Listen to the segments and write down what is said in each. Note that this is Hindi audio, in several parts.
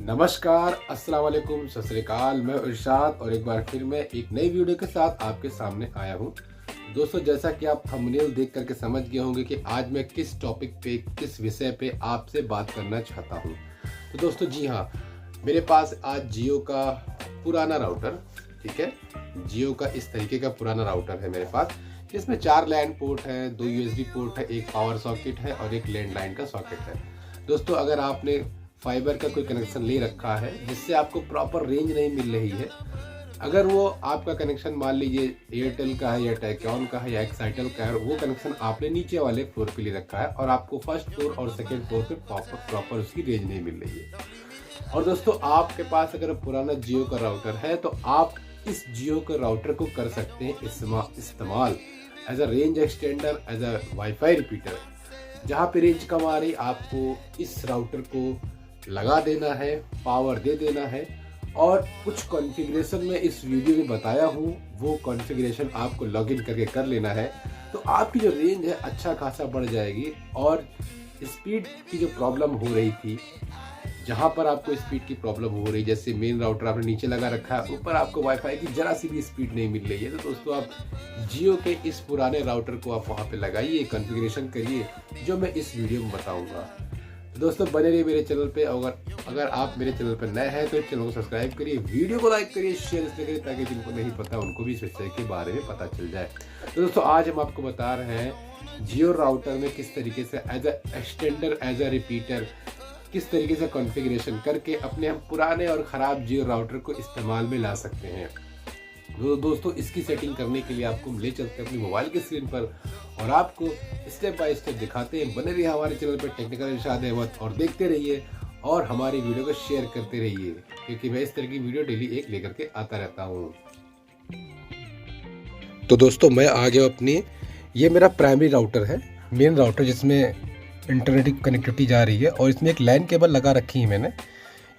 नमस्कार, अस्सलाम वालेकुम, सत श्री अकाल। मैं इरशाद और एक बार फिर मैं एक नई वीडियो के साथ आपके सामने आया हूँ। दोस्तों, जैसा कि आप थंबनेल देख करके समझ गए होंगे कि आज मैं किस टॉपिक पे, किस विषय पे आपसे बात करना चाहता हूँ। तो दोस्तों जी हाँ, मेरे पास आज जियो का पुराना राउटर, ठीक है, जियो का इस तरीके का पुराना राउटर है मेरे पास, जिसमें 4 लैन पोर्ट है, 2 USB पोर्ट है, एक पावर सॉकेट है और एक लैंडलाइन का सॉकेट है। दोस्तों, अगर आपने फाइबर का कोई कनेक्शन ले रखा है जिससे आपको प्रॉपर रेंज नहीं मिल रही है, अगर वो आपका कनेक्शन मान लीजिए एयरटेल का है या टेक्यॉन का है या एक्साइटल का है, वो कनेक्शन आपने नीचे वाले फ्लोर पे ले रखा है और आपको फर्स्ट फ्लोर और सेकंड फ्लोर पे प्रॉपर उसकी रेंज नहीं मिल रही है। और दोस्तों, आपके पास अगर पुराना जियो का राउटर है तो आप इस जियो के राउटर को कर सकते हैं इस्तेमाल as a range extender, as a WiFi repeater. जहाँ पे रेंज कम आ रही, आपको इस राउटर को लगा देना है, पावर दे देना है और कुछ कॉन्फ़िगरेशन में इस वीडियो में बताया हूँ, वो कॉन्फ़िगरेशन आपको लॉगिन करके कर लेना है। तो आपकी जो रेंज है अच्छा खासा बढ़ जाएगी और स्पीड की जो प्रॉब्लम हो रही थी, जहाँ पर आपको स्पीड की प्रॉब्लम हो रही, जैसे मेन राउटर आपने नीचे लगा रखा है, ऊपर आपको वाईफाई की जरा सी भी स्पीड नहीं मिल रही है, तो दोस्तों आप जियो के इस पुराने राउटर को आप वहाँ पे लगाइए, कॉन्फ़िगरेशन करिए, जो मैं इस वीडियो में बताऊँगा। दोस्तों, बने रहिए मेरे चैनल पे। अगर आप मेरे चैनल पर नए हैं तो इस चैनल को सब्सक्राइब करिए, वीडियो को लाइक करिए, शेयर इसलिए करिए ताकि जिनको नहीं पता उनको भी इस विषय के बारे में पता चल जाए। तो दोस्तों, आज हम आपको बता रहे हैं जियो राउटर में किस तरीके से as a extender, as a repeater, किस तरीके से कॉन्फ़िगरेशन करके अपने हम पुराने और ख़राब जियो राउटर को इस्तेमाल में ला सकते हैं। दोस्तों, इसकी सेटिंग करने के लिए आपको ले चलते हैं अपनी मोबाइल की स्क्रीन पर और आपको स्टेप बाय स्टेप दिखाते हैं। बने रहिए हमारे चैनल पर टेक्निकल इरशाद अहमद और देखते रहिए और हमारी वीडियो को शेयर करते रहिए, क्योंकि मैं इस तरह की वीडियो डेली एक लेकर के आता रहता हूँ। तो दोस्तों, मैं आ गया अपनी, ये मेरा प्राइमरी राउटर है, मेन राउटर, जिसमें इंटरनेट की कनेक्टिविटी जा रही है और इसमें एक लैन केबल लगा रखी है मैंने।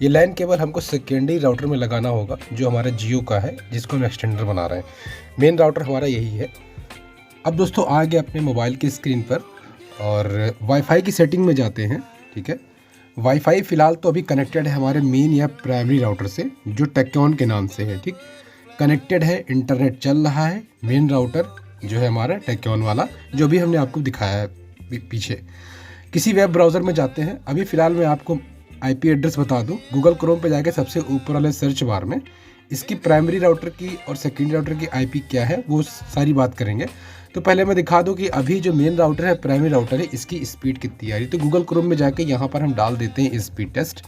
ये लैन केबल हमको सेकेंडरी राउटर में लगाना होगा जो हमारा जियो का है, जिसको हम एक्सटेंडर बना रहे हैं। मेन राउटर हमारा यही है। अब दोस्तों, आ गए अपने मोबाइल की स्क्रीन पर और वाईफाई की सेटिंग में जाते हैं। ठीक है, वाईफाई फ़िलहाल तो अभी कनेक्टेड है हमारे मेन या प्राइमरी राउटर से, जो टेक्यॉन के नाम से है। ठीक, कनेक्टेड है, इंटरनेट चल रहा है। मेन राउटर जो है हमारा टेक्यॉन वाला, जो भी हमने आपको दिखाया है पीछे। किसी वेब ब्राउज़र में जाते हैं। अभी फ़िलहाल मैं आपको IP एड्रेस बता दूं, गूगल क्रोम पे जाके सबसे ऊपर वाले सर्च बार में इसकी प्राइमरी राउटर की और सेकेंडरी राउटर की IP क्या है, वो सारी बात करेंगे। तो पहले मैं दिखा दूं कि अभी जो मेन राउटर है, प्राइमरी राउटर है, इसकी स्पीड कितनी आ रही है। तो गूगल क्रोम में जाके यहाँ पर हम डाल देते हैं स्पीड टेस्ट।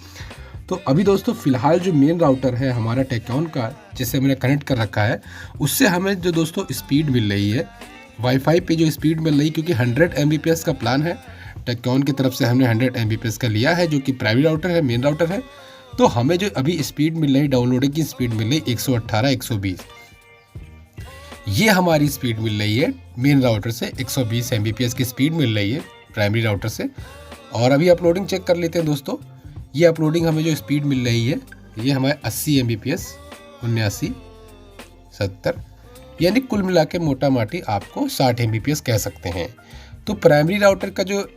तो अभी दोस्तों, फ़िलहाल जो मेन राउटर है हमारा टेक्यॉन का, जिससे मैंने कनेक्ट कर रखा है, उससे हमें जो दोस्तों स्पीड मिल रही है, वाईफाई पे जो स्पीड मिल रही, क्योंकि 100 Mbps का प्लान है टेक्यॉन की तरफ से, हमने 100 Mbps का लिया है, जो कि प्राइमरी राउटर है, मेन राउटर है। तो हमें जो अभी स्पीड मिल रही, डाउनलोडिंग की स्पीड मिल रही 118, 120, ये हमारी स्पीड मिल रही है मेन राउटर से। 120 Mbps की स्पीड मिल रही है प्राइमरी राउटर से। और अभी अपलोडिंग चेक कर लेते हैं दोस्तों। ये अपलोडिंग हमें जो स्पीड मिल रही है, ये हमारे 80 Mbps, 79, 70, यानी कुल मिला के मोटा माटी आपको 60 Mbps कह सकते हैं। तो प्राइमरी राउटर का जो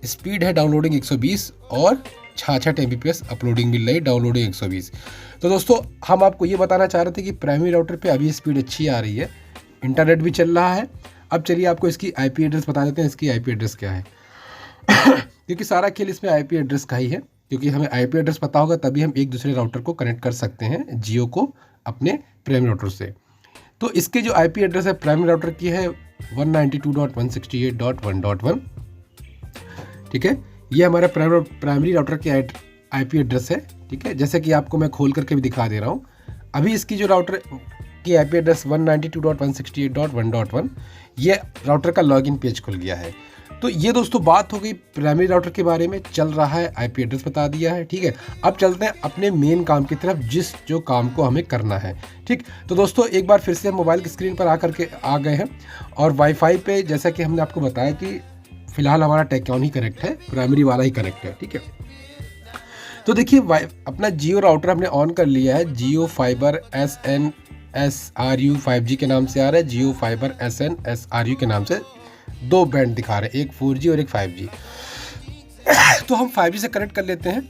स्पीड है डाउनलोडिंग 120 और 66 Mbps अपलोडिंग मिल रही, डाउनलोडिंग 120। तो दोस्तों, हम आपको ये बताना चाह रहे थे कि प्राइमरी राउटर पे अभी स्पीड अच्छी आ रही है, इंटरनेट भी चल रहा है। अब चलिए आपको इसकी IP एड्रेस बता देते हैं, इसकी IP एड्रेस क्या है। क्योंकि सारा खेल इसमें IP एड्रेस का ही है, क्योंकि हमें IP एड्रेस पता होगा तभी हम एक दूसरे राउटर को कनेक्ट कर सकते हैं जियो को अपने प्राइमरी राउटर से। तो इसके जो IP एड्रेस है प्राइमरी राउटर की है 192.168.1.1। ठीक है, ये हमारा प्राइमरी राउटर की IP एड्रेस है। ठीक है, जैसे कि आपको मैं खोल करके भी दिखा दे रहा हूँ। अभी इसकी जो राउटर की IP एड्रेस 192.168.1.1, ये राउटर का लॉगिन पेज खुल गया है। तो ये दोस्तों बात हो गई प्राइमरी राउटर के बारे में, चल रहा है, IP एड्रेस बता दिया है। ठीक है, अब चलते हैं अपने मेन काम की तरफ, जो काम को हमें करना है। ठीक, तो दोस्तों, एक बार फिर से हम मोबाइल की स्क्रीन पर आ गए हैं और वाईफाई पे, जैसा कि हमने आपको बताया कि फ़िलहाल हमारा टेक्यॉन ही कनेक्ट है, प्राइमरी वाला ही कनेक्ट है। ठीक है, तो देखिए, अपना जियो राउटर हमने ऑन कर लिया है। जियो फाइबर SNSRU 5G के नाम से आ रहा है, जियो फाइबर SNSRU के नाम से 2 बैंड दिखा रहे हैं, एक 4G और एक 5G। तो हम 5G से कनेक्ट कर लेते हैं।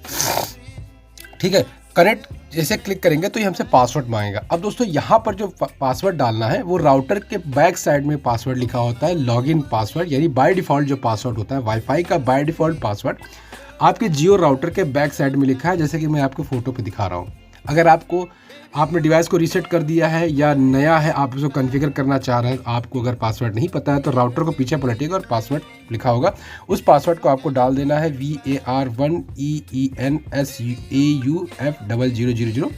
ठीक है, कनेक्ट जैसे क्लिक करेंगे तो ये हमसे पासवर्ड मांगेगा। अब दोस्तों यहाँ पर जो पासवर्ड डालना है वो राउटर के बैक साइड में पासवर्ड लिखा होता है, लॉगिन पासवर्ड, यानी बाय डिफ़ॉल्ट जो पासवर्ड होता है वाईफाई का बाय डिफ़ॉल्ट पासवर्ड आपके जियो राउटर के बैक साइड में लिखा है, जैसे कि मैं आपको फोटो पे दिखा रहा हूँ। अगर आपने डिवाइस को रीसेट कर दिया है या नया है, आप उसको कॉन्फ़िगर करना चाह रहे हैं, आपको अगर पासवर्ड नहीं पता है तो राउटर को पीछे पलटिएगा और पासवर्ड लिखा होगा, उस पासवर्ड को आपको डाल देना है VAR1EENSAUF0000।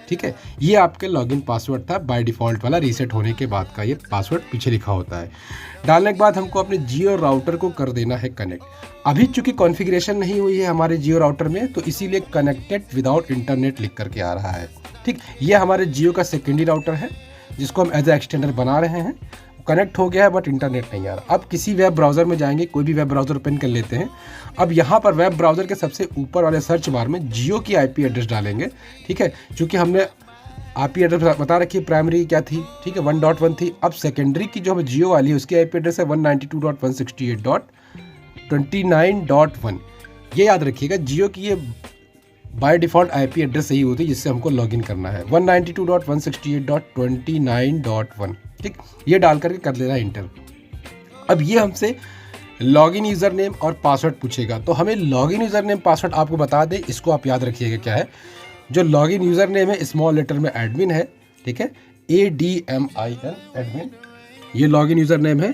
ठीक है, ये आपके लॉगिन पासवर्ड था बाय डिफ़ॉल्ट वाला, रीसेट होने के बाद का ये पासवर्ड पीछे लिखा होता है। डालने के बाद हमको अपने जियो राउटर को कर देना है कनेक्ट। अभी चूंकि कॉन्फ़िगरेशन नहीं हुई है हमारे जियो राउटर में, तो इसीलिए कनेक्टेड विदाउट इंटरनेट लिख करके आ रहा है। ठीक, ये हमारे जियो का सेकेंडरी राउटर है जिसको हम एज ए एक्सटेंडर बना रहे हैं। कनेक्ट हो गया है बट इंटरनेट नहीं आ रहा। अब किसी वेब ब्राउज़र में जाएंगे, कोई भी वेब ब्राउज़र ओपन कर लेते हैं। अब यहाँ पर वेब ब्राउज़र के सबसे ऊपर वाले सर्च बार में जियो की IP एड्रेस डालेंगे। ठीक है, चूँकि हमने IP एड्रेस बता रखी है, प्राइमरी क्या थी, ठीक है 1.1 थी। अब सेकेंडरी की जो हमें जियो वाली है उसकी IP एड्रेस है 192.168.29.1। ये याद रखिएगा, जियो की ये बाय डिफ़ॉल्ट IP एड्रेस सही होती है जिससे हमको लॉगिन करना है 192.168.29.1। ठीक, ये डाल करके कर लेना इंटर। अब ये हमसे लॉगिन यूज़र नेम और पासवर्ड पूछेगा, तो हमें लॉगिन यूज़र नेम पासवर्ड आपको बता दें, इसको आप याद रखिएगा क्या है। जो लॉगिन यूज़र नेम है स्मॉल लेटर में एडमिन है, ठीक है, ADMIN एडमिन, ये लॉगिन यूज़र नेम है।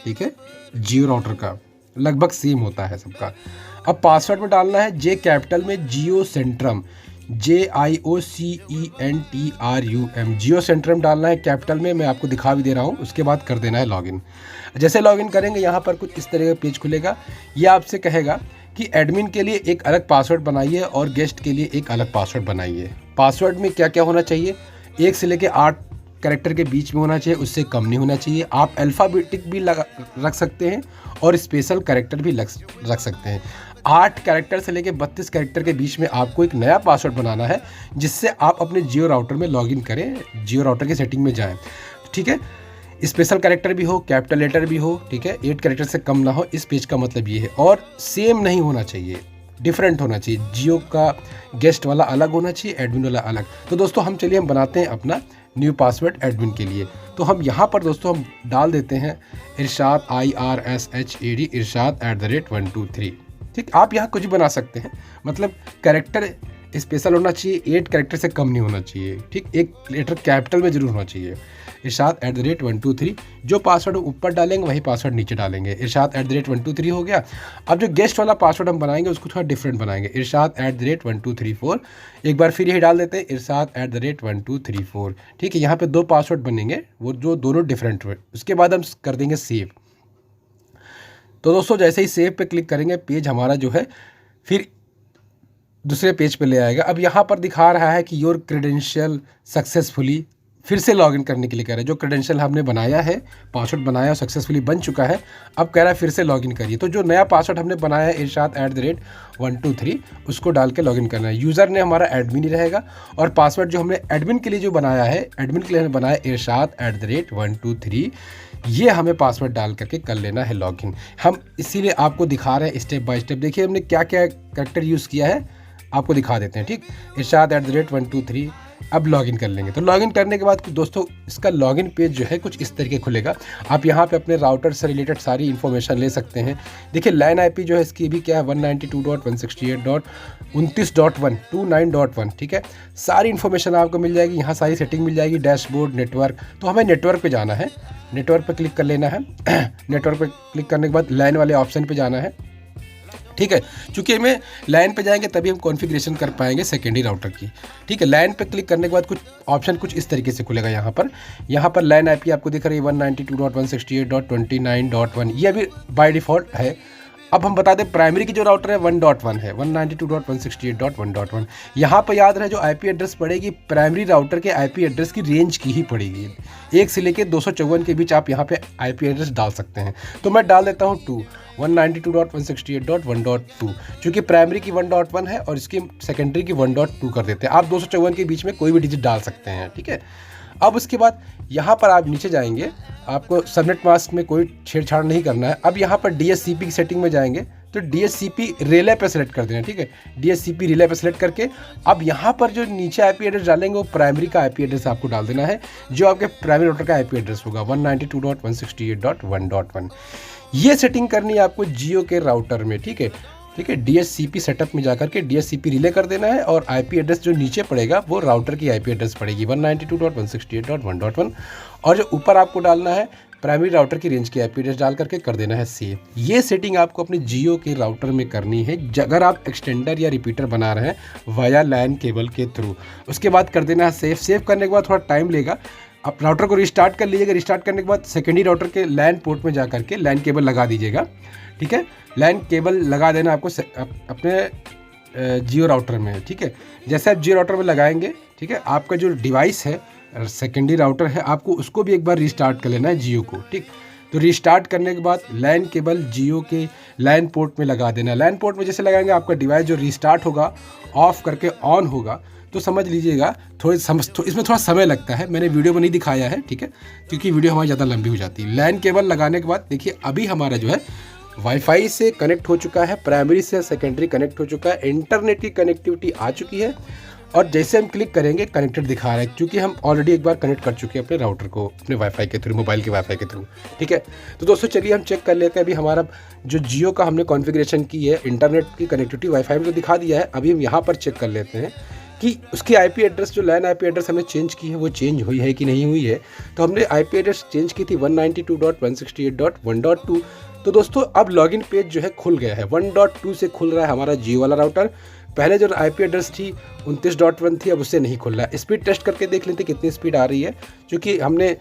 ठीक है, जियो राउटर का लगभग सेम होता है सबका। अब पासवर्ड में डालना है J कैपिटल में जियो सेंट्रम, JIOCENTRUM, जियो सेंट्रम डालना है कैपिटल में, मैं आपको दिखा भी दे रहा हूँ। उसके बाद कर देना है लॉगिन। जैसे लॉगिन करेंगे यहाँ पर कुछ इस तरह का पेज खुलेगा। ये आपसे कहेगा कि एडमिन के लिए एक अलग पासवर्ड बनाइए और गेस्ट के लिए एक अलग पासवर्ड बनाइए। पासवर्ड में क्या क्या होना चाहिए, 1 से लेकर 8 कैरेक्टर के बीच में होना चाहिए, उससे कम नहीं होना चाहिए। आप अल्फ़ाबेटिक भी रख सकते हैं और स्पेशल कैरेक्टर भी रख सकते हैं। 8 कैरेक्टर से लेकर 32 कैरेक्टर के बीच में आपको एक नया पासवर्ड बनाना है जिससे आप अपने जियो राउटर में लॉगिन करें, जियो राउटर की सेटिंग में जाएं। ठीक है, स्पेशल कैरेक्टर भी हो, कैपिटल लेटर भी हो, ठीक है, 8 कैरेक्टर से कम ना हो। इस पेज का मतलब ये है, और सेम नहीं होना चाहिए, डिफरेंट होना चाहिए। जियो का गेस्ट वाला अलग होना चाहिए, एडमिन वाला अलग। तो दोस्तों हम बनाते हैं अपना न्यू पासवर्ड एडमिन के लिए। तो हम यहाँ पर दोस्तों हम डाल देते हैं इरशाद IRSHAD इरशाद @123। ठीक, आप यहाँ कुछ भी बना सकते हैं, मतलब कैरेक्टर स्पेशल होना चाहिए, 8 कैरेक्टर से कम नहीं होना चाहिए। ठीक, एक लेटर कैपिटल में जरूर होना चाहिए। इरशाद @123, जो पासवर्ड ऊपर डालेंगे वही पासवर्ड नीचे डालेंगे। इरशाद @123 हो गया। अब जो गेस्ट वाला पासवर्ड हम बनाएंगे उसको थोड़ा डिफरेंट बनाएंगे, इरशाद @1234। एक बार फिर यही डाल देते हैं, इरशाद @1234। ठीक है, यहाँ पे 2 पासवर्ड बनेंगे, वो जो दोनों डिफरेंट हुए। उसके बाद हम कर देंगे सेव। तो दोस्तों जैसे ही सेव पे क्लिक करेंगे, पेज हमारा जो है फिर दूसरे पेज पे ले आएगा। अब यहाँ पर दिखा रहा है कि योर क्रेडेंशियल सक्सेसफुली, फिर से लॉगिन करने के लिए कह रहा है। जो क्रेडेंशियल हमने बनाया है, पासवर्ड बनाया और सक्सेसफुली बन चुका है, अब कह रहा है फिर से लॉगिन करिए। तो जो नया पासवर्ड हमने बनाया है इरशाद @123, उसको डाल के लॉगिन करना है। यूज़र ने हमारा एडमिन ही रहेगा, और पासवर्ड जो हमने एडमिन के लिए जो बनाया है, एडमिन के लिए हमने बनाया इरशाद @123, ये हमें पासवर्ड डाल करके कर लेना है लॉगिन। हम इसीलिए आपको दिखा रहे हैं स्टेप बाय स्टेप। देखिए हमने क्या क्या कैरेक्टर यूज़ किया है, आपको दिखा देते हैं। ठीक, इरशाद @123, अब लॉगिन कर लेंगे। तो लॉगिन करने के बाद दोस्तों इसका लॉगिन पेज जो है कुछ इस तरीके खुलेगा। आप यहाँ पे अपने राउटर से रिलेटेड सारी इन्फॉर्मेशन ले सकते हैं। देखिए लैन IP जो है इसकी भी क्या है 192.168.29.1। ठीक है, सारी इन्फॉर्मेशन आपको मिल जाएगी, यहाँ सारी सेटिंग मिल जाएगी, डैशबोर्ड, नेटवर्क। तो हमें नेटवर्क पे जाना है, नेटवर्क पे क्लिक कर लेना है। नेटवर्क पे क्लिक करने के बाद लाइन वाले ऑप्शन पे जाना है। ठीक है, चूँकि हमें लाइन पे जाएंगे तभी हम कॉन्फ़िगरेशन कर पाएंगे सेकेंडरी राउटर की। ठीक है, लाइन पे क्लिक करने के बाद कुछ ऑप्शन कुछ इस तरीके से खुलेगा। यहाँ पर लाइन IP आपको दिख रही है 192.168.29.1, ये अभी बाय डिफ़ॉल्ट है। अब हम बता दें प्राइमरी की जो राउटर है 1.1 है, 192.168.1.1। यहाँ पर याद रहे जो IP एड्रेस पड़ेगी प्राइमरी राउटर के IP एड्रेस की रेंज की ही पड़ेगी। 1 से लेकर 254 के बीच आप यहाँ पे IP एड्रेस डाल सकते हैं। तो मैं डाल देता हूँ 192.168.1.2, चूँकि प्राइमरी की 1.1 है और इसकी सेकेंडरी की 1.2 कर देते हैं। आप 254 के बीच में कोई भी डिजिट डाल सकते हैं। ठीक है, अब उसके बाद यहाँ पर आप नीचे जाएंगे, आपको सबनेट मास्क में कोई छेड़छाड़ नहीं करना है। अब यहाँ पर DHCP की सेटिंग में जाएंगे तो DHCP रिले पे सेलेक्ट कर देना, ठीक है। DHCP रिले पे सेलेक्ट करके अब यहाँ पर जो नीचे IP एड्रेस डालेंगे वो प्राइमरी का IP एड्रेस आपको डाल देना है, जो आपके प्राइमरी राउटर का IP एड्रेस होगा 192.168.1.1। ये सेटिंग करनी है आपको जियो के राउटर में, ठीक है। DHCP सेटअप में जाकर के DHCP रिले कर देना है और IP एड्रेस जो नीचे पड़ेगा वो राउटर की IP एड्रेस पड़ेगी 192.168.1.1, और जो ऊपर आपको डालना है प्राइमरी राउटर की रेंज की IP एड्रेस डाल करके कर देना है सेव। ये सेटिंग आपको अपने जियो के राउटर में करनी है अगर आप एक्सटेंडर या रिपीटर बना रहे हैं वाया लैन केबल के थ्रू। उसके बाद कर देना है सेव। सेव करने के बाद थोड़ा टाइम लेगा, आप राउटर को रिस्टार्ट कर लीजिएगा। रिस्टार्ट करने के बाद सेकेंडरी राउटर के लैन पोर्ट में जा करके लैन केबल लगा दीजिएगा, ठीक है। लैन केबल लगा देना आपको अपने जियो राउटर में, ठीक है। जैसे आप जियो राउटर में लगाएंगे, ठीक है, आपका जो डिवाइस है सेकेंडरी राउटर है आपको उसको भी एक बार रिस्टार्ट कर लेना है जियो को, ठीक। तो रिस्टार्ट करने के बाद लैन केबल जियो के लैन पोर्ट में लगा देना। लैन पोर्ट में जैसे लगाएंगे आपका डिवाइस जो रिस्टार्ट होगा ऑफ करके ऑन होगा, तो समझ लीजिएगा इसमें थोड़ा समय लगता है, मैंने वीडियो में नहीं दिखाया है, ठीक है, क्योंकि वीडियो हमारी ज़्यादा लंबी हो जाती है। लैन केबल लगाने के बाद देखिए अभी हमारा जो है वाईफाई से कनेक्ट हो चुका है, प्राइमरी से सेकेंडरी कनेक्ट हो चुका है, इंटरनेट की कनेक्टिविटी आ चुकी है, और जैसे हम क्लिक करेंगे कनेक्टेड दिखा रहा है, क्योंकि हम ऑलरेडी एक बार कनेक्ट कर चुके हैं अपने राउटर को अपने वाईफाई के थ्रू, मोबाइल के वाईफाई के थ्रू, ठीक है। तो दोस्तों चलिए हम चेक कर लेते हैं। अभी हमारा जो जियो का हमने कॉन्फ़िगरेशन की है इंटरनेट की कनेक्टिविटी वाईफाई में तो दिखा दिया है, अभी हम यहाँ पर चेक कर लेते हैं कि उसकी IP एड्रेस जो लैन IP एड्रेस हमने चेंज की है वो चेंज हुई है कि नहीं हुई है। तो हमने IP एड्रेस चेंज की थी 192.168.1.2। तो दोस्तों अब लॉगिन पेज जो है खुल गया है, 1.2 से खुल रहा है हमारा जियो वाला राउटर। पहले जो IP एड्रेस थी 29.1 थी, अब उससे नहीं खुल रहा है। स्पीड टेस्ट करके देख लेते कितनी स्पीड आ रही है, क्योंकि हमने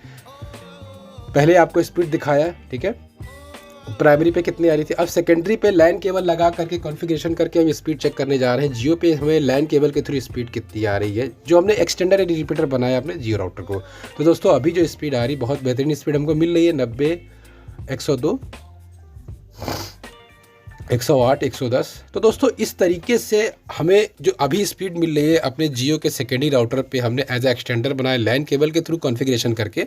पहले आपको स्पीड दिखाया है, ठीक है, प्राइमरी पे कितनी आ रही थी। अब सेकेंडरी पे लैन केबल लगा करके कॉन्फ़िगरेशन करके हम स्पीड चेक करने जा रहे हैं जियो पे हमें लैन केबल के थ्रू स्पीड कितनी आ रही है, जो हमने एक्सटेंडर या रिपीटर बनाया अपने जियो राउटर को। तो दोस्तों अभी जो स्पीड आ रही है बहुत बेहतरीन स्पीड हमको मिल रही है, 90, 102, 108, 110। तो दोस्तों इस तरीके से हमें जो अभी स्पीड मिल रही है अपने जियो के सेकेंडरी राउटर पे हमने एज ए एक्सटेंडर बनाया लैन केबल के थ्रू कॉन्फ़िगरेशन करके,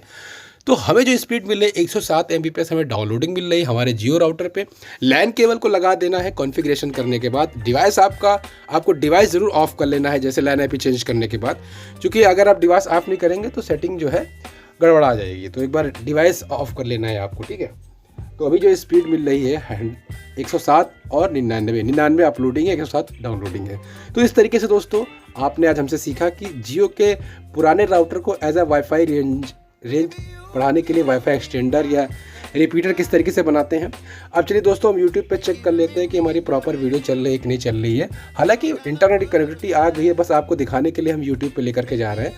तो हमें जो स्पीड मिल रही है 107 Mbps हमें डाउनलोडिंग मिल रही है हमारे जियो राउटर पे। लैन केबल को लगा देना है कॉन्फ़िगरेशन करने के बाद। डिवाइस आपको डिवाइस ज़रूर ऑफ़ कर लेना है जैसे लैन IP चेंज करने के बाद, क्योंकि अगर आप डिवाइस ऑफ नहीं करेंगे तो सेटिंग जो है गड़बड़ा जाएगी। तो एक बार डिवाइस ऑफ कर लेना है आपको, ठीक है। तो अभी जो स्पीड मिल रही है 107 और 99 अपलोडिंग है, 107 डाउनलोडिंग है। तो इस तरीके से दोस्तों आपने आज हमसे सीखा कि जियो के पुराने राउटर को एज अ वाईफाई रेंज बढ़ाने के लिए वाईफाई एक्सटेंडर या रिपीटर किस तरीके से बनाते हैं। अब चलिए दोस्तों हम यूट्यूब पे चेक कर लेते हैं कि हमारी प्रॉपर वीडियो चल रही है कि नहीं चल रही है। हालांकि इंटरनेट की कनेक्टिविटी आ गई है, बस आपको दिखाने के लिए हम यूट्यूब पे लेकर के जा रहे हैं,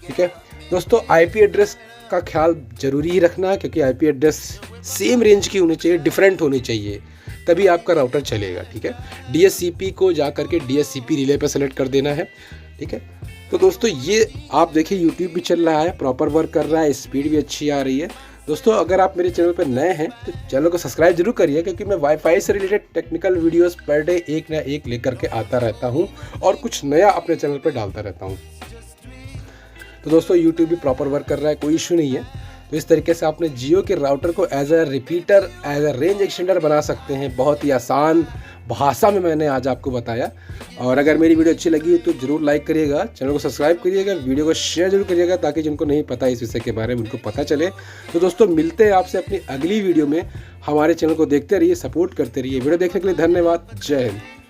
ठीक है। दोस्तों IP एड्रेस का ख्याल ज़रूरी ही रखना है, क्योंकि IP एड्रेस सेम रेंज की होनी चाहिए, डिफरेंट होनी चाहिए, तभी आपका राउटर चलेगा, ठीक है। DHCP को जा करके DHCP रिले पर सेलेक्ट कर देना है, ठीक है। तो दोस्तों ये आप देखिए यूट्यूब भी चल रहा है, प्रॉपर वर्क कर रहा है, स्पीड भी अच्छी आ रही है। दोस्तों अगर आप मेरे चैनल पर नए हैं तो चैनल को सब्सक्राइब जरूर करिए, क्योंकि मैं वाईफाई से related technical videos per day एक ना एक लेकर के आता रहता हूं और कुछ नया अपने चैनल पर डालता रहता हूं। तो दोस्तों यूट्यूब भी प्रॉपर वर्क कर रहा है, कोई इशू नहीं है। तो इस तरीके से आपने जियो के राउटर को as a repeater, as a range extender बना सकते हैं। बहुत ही आसान भाषा में मैंने आज आपको बताया। और अगर मेरी वीडियो अच्छी लगी तो ज़रूर लाइक करिएगा, चैनल को सब्सक्राइब करिएगा, वीडियो को शेयर जरूर करिएगा, ताकि जिनको नहीं पता इस विषय के बारे में उनको पता चले। तो दोस्तों मिलते हैं आपसे अपनी अगली वीडियो में। हमारे चैनल को देखते रहिए, सपोर्ट करते रहिए। वीडियो देखने के लिए धन्यवाद। जय हिंद।